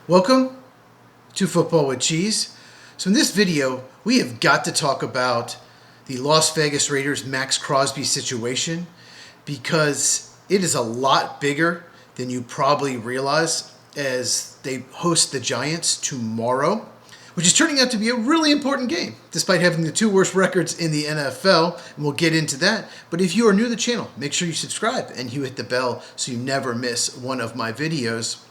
Welcome to Football with Cheese. So in this video, we have got to talk about the Las Vegas Raiders Maxx Crosby situation because it is a lot bigger than you probably realize as they host the Giants tomorrow, which is turning out to be a really important game, despite having the two worst records in the NFL, and we'll get into that. But if you are new to the channel, make sure you subscribe and you hit the bell so you never miss one of my videos.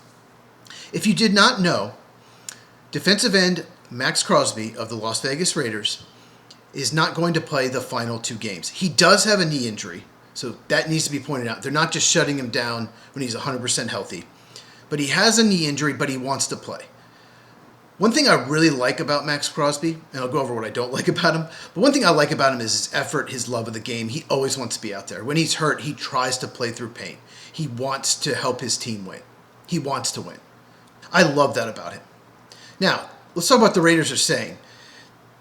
If you did not know, defensive end Maxx Crosby of the Las Vegas Raiders is not going to play the final two games. He does have a knee injury, so that needs to be pointed out. They're not just shutting him down when he's 100% healthy. But he has a knee injury, but he wants to play. One thing I really like about Maxx Crosby, and I'll go over what I don't like about him, but one thing I like about him is his effort, his love of the game. He always wants to be out there. When he's hurt, he tries to play through pain. He wants to help his team win. He wants to win. I love that about him. Now, let's talk about what the Raiders are saying.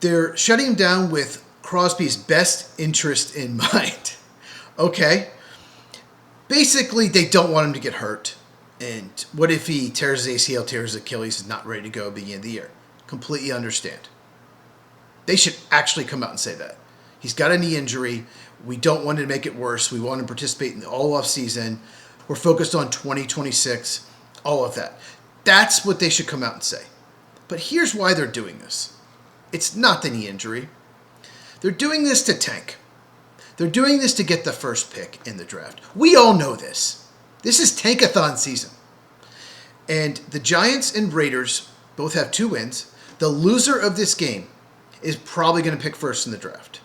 They're shutting him down with Crosby's best interest in mind. Okay. Basically, they don't want him to get hurt. And what if he tears his ACL, tears his Achilles, is not ready to go at the beginning of the year? Completely understand. They should actually come out and say that. He's got a knee injury. We don't want to make it worse. We want him to participate in the all off season. We're focused on 2026, all of that. That's what they should come out and say. But here's why they're doing this. It's not the knee injury. They're doing this to tank. They're doing this to get the first pick in the draft. We all know this. This is Tankathon season. And the Giants and Raiders both have 2 wins. The loser of this game is probably going to pick first in the draft.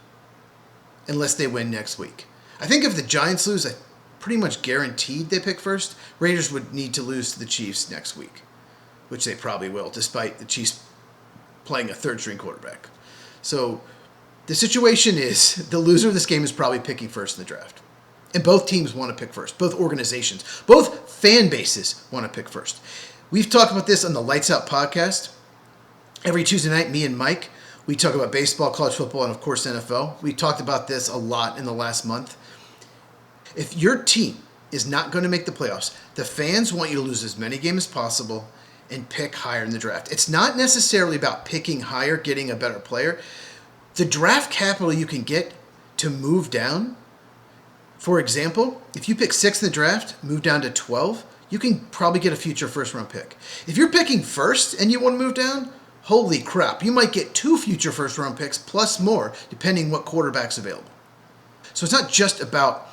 Unless they win next week. I think if the Giants lose, I pretty much guaranteed they pick first. Raiders would need to lose to the Chiefs next week, which they probably will, despite the Chiefs playing a third-string quarterback. So the situation is the loser of this game is probably picking first in the draft. And both teams want to pick first. Both organizations, both fan bases want to pick first. We've talked about this on the Lights Out podcast. Every Tuesday night, me and Mike, we talk about baseball, college football, and of course NFL. We talked about this a lot in the last month. If your team is not going to make the playoffs, the fans want you to lose as many games as possible and pick higher in the draft. It's not necessarily about picking higher, getting a better player. The draft capital you can get to move down, for example, if you pick 6th in the draft, move down to 12, you can probably get a future first-round pick. If you're picking first and you want to move down, holy crap, you might get 2 future first-round picks plus more, depending what quarterback's available. So it's not just about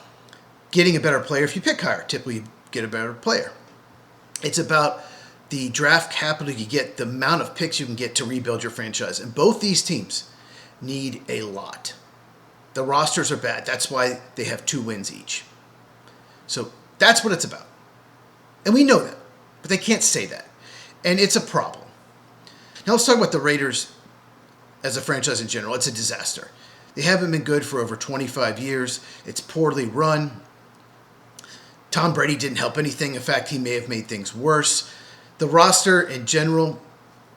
getting a better player. If you pick higher, typically you get a better player. It's about the draft capital you get, the amount of picks you can get to rebuild your franchise. And both these teams need a lot. The rosters are bad. That's why they have 2 wins each. So that's what it's about. And we know that, but they can't say that. And it's a problem. Now let's talk about the Raiders as a franchise in general. It's a disaster. They haven't been good for over 25 years. It's poorly run. Tom Brady didn't help anything. In fact, he may have made things worse. The roster in general,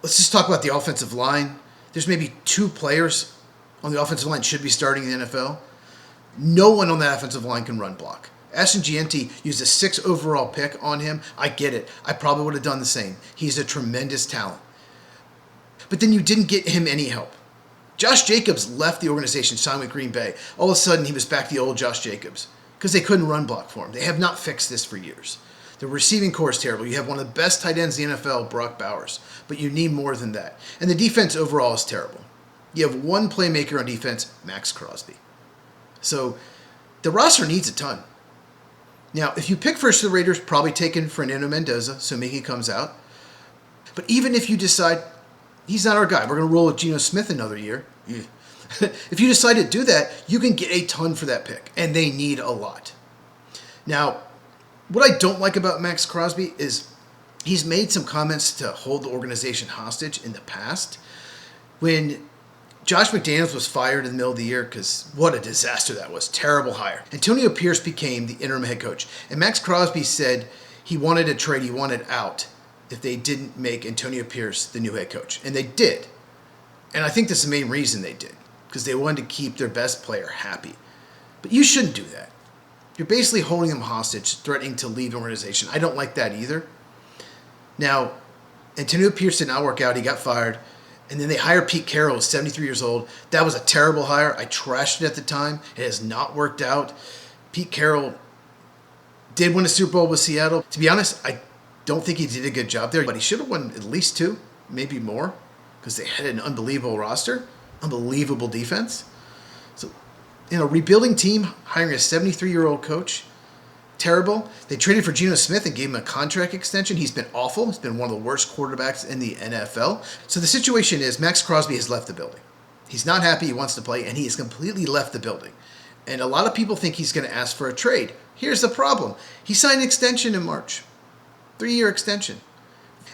let's just talk about the offensive line. There's maybe 2 players on the offensive line should be starting in the NFL. No one on that offensive line can run block. Ashton Gianti used a 6 overall pick on him. I get it. I probably would have done the same. He's a tremendous talent. But then you didn't get him any help. Josh Jacobs left the organization, signed with Green Bay. All of a sudden, he was back the old Josh Jacobs because they couldn't run block for him. They have not fixed this for years. The receiving core is terrible. You have one of the best tight ends in the NFL, Brock Bowers, but you need more than that. And the defense overall is terrible. You have one playmaker on defense, Maxx Crosby. So the roster needs a ton. Now, if you pick first the Raiders, probably taking Fernando Mendoza, assuming he comes out. But even if you decide he's not our guy, we're going to roll with Geno Smith another year. If you decide to do that, you can get a ton for that pick, and they need a lot. Now, what I don't like about Maxx Crosby is he's made some comments to hold the organization hostage in the past. When Josh McDaniels was fired in the middle of the year, because what a disaster that was. Terrible hire. Antonio Pierce became the interim head coach. And Maxx Crosby said he wanted a trade, he wanted out if they didn't make Antonio Pierce the new head coach. And they did. And I think that's the main reason they did, because they wanted to keep their best player happy. But you shouldn't do that. You're basically holding them hostage, threatening to leave the organization. I don't like that either. Now, Antonio Pierce did not work out. He got fired. And then they hired Pete Carroll, who's 73 years old. That was a terrible hire. I trashed it at the time. It has not worked out. Pete Carroll did win a Super Bowl with Seattle. To be honest, I don't think he did a good job there, but he should have won at least 2, maybe more, because they had an unbelievable roster, unbelievable defense. So, rebuilding team, hiring a 73-year-old coach, terrible. They traded for Geno Smith and gave him a contract extension. He's been awful. He's been one of the worst quarterbacks in the NFL. So the situation is Maxx Crosby has left the building. He's not happy. He wants to play, and he has completely left the building. And a lot of people think he's going to ask for a trade. Here's the problem. He signed an extension in March. 3-year extension.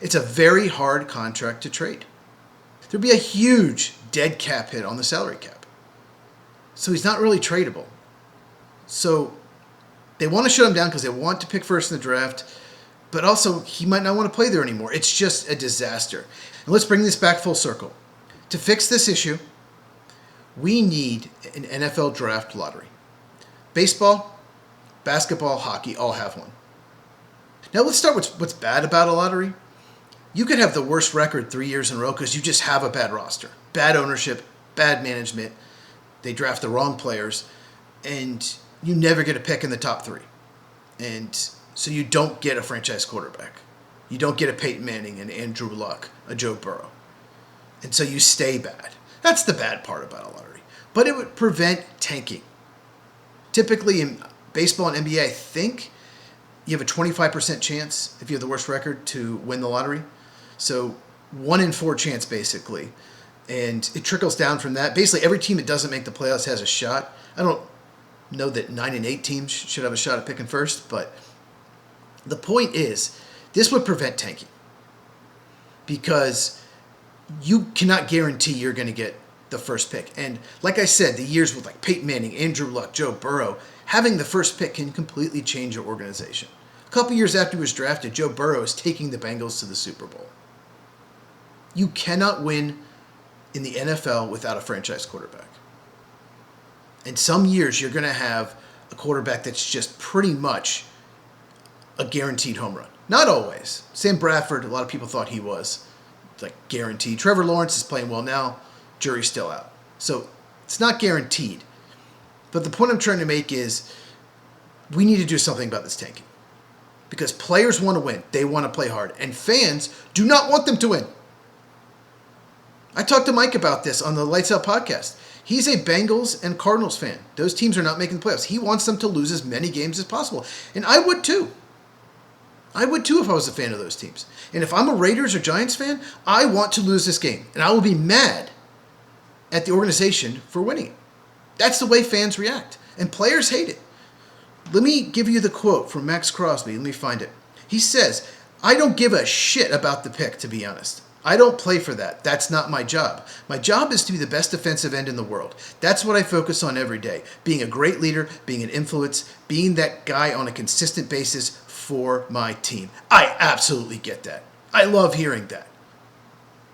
It's a very hard contract to trade. There'd be a huge dead cap hit on the salary cap. So he's not really tradable. So they want to shut him down because they want to pick first in the draft, but also he might not want to play there anymore. It's just a disaster. And let's bring this back full circle. To fix this issue, we need an NFL draft lottery. Baseball, basketball, hockey all have one. Now let's start with what's bad about a lottery. You could have the worst record 3 years in a row because you just have a bad roster. Bad ownership, bad management. They draft the wrong players, and you never get a pick in the top 3. And so you don't get a franchise quarterback. You don't get a Peyton Manning, an Andrew Luck, a Joe Burrow. And so you stay bad. That's the bad part about a lottery. But it would prevent tanking. Typically in baseball and NBA, I think you have a 25% chance, if you have the worst record, to win the lottery. So 1 in 4 chance, basically. And it trickles down from that. Basically, every team that doesn't make the playoffs has a shot. I don't know that 9 and 8 teams should have a shot at picking first, but the point is, this would prevent tanking. Because you cannot guarantee you're going to get the first pick. And like I said, the years with like Peyton Manning, Andrew Luck, Joe Burrow, having the first pick can completely change your organization. A couple years after he was drafted, Joe Burrow is taking the Bengals to the Super Bowl. You cannot win in the NFL without a franchise quarterback. And some years you're going to have a quarterback that's just pretty much a guaranteed home run. Not always. Sam Bradford, a lot of people thought he was like guaranteed. Trevor Lawrence is playing well now. Jury's still out. So it's not guaranteed. But the point I'm trying to make is we need to do something about this tanking. Because players want to win. They want to play hard. And fans do not want them to win. I talked to Mike about this on the Lights Out podcast. He's a Bengals and Cardinals fan. Those teams are not making the playoffs. He wants them to lose as many games as possible. And I would too. I would too if I was a fan of those teams. And if I'm a Raiders or Giants fan, I want to lose this game. And I will be mad at the organization for winning it. That's the way fans react. And players hate it. Let me give you the quote from Maxx Crosby. Let me find it. He says, "I don't give a shit about the pick, to be honest. I don't play for that. That's not my job. My job is to be the best defensive end in the world. That's what I focus on every day. Being a great leader, being an influence, being that guy on a consistent basis for my team." I absolutely get that. I love hearing that.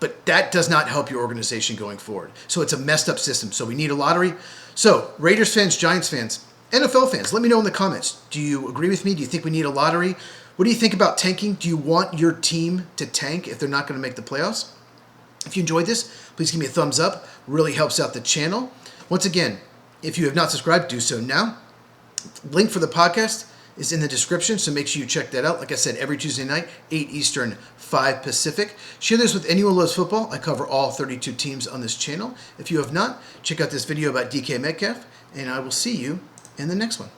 But that does not help your organization going forward. So it's a messed up system. So we need a lottery. So Raiders fans, Giants fans, NFL fans, let me know in the comments. Do you agree with me? Do you think we need a lottery? What do you think about tanking? Do you want your team to tank if they're not going to make the playoffs? If you enjoyed this, please give me a thumbs up. Really helps out the channel. Once again, if you have not subscribed, do so now. Link for the podcast is in the description, so make sure you check that out. Like I said, every Tuesday night, 8 Eastern, 5 Pacific. Share this with anyone who loves football. I cover all 32 teams on this channel. If you have not, check out this video about DK Metcalf, and I will see you in the next one.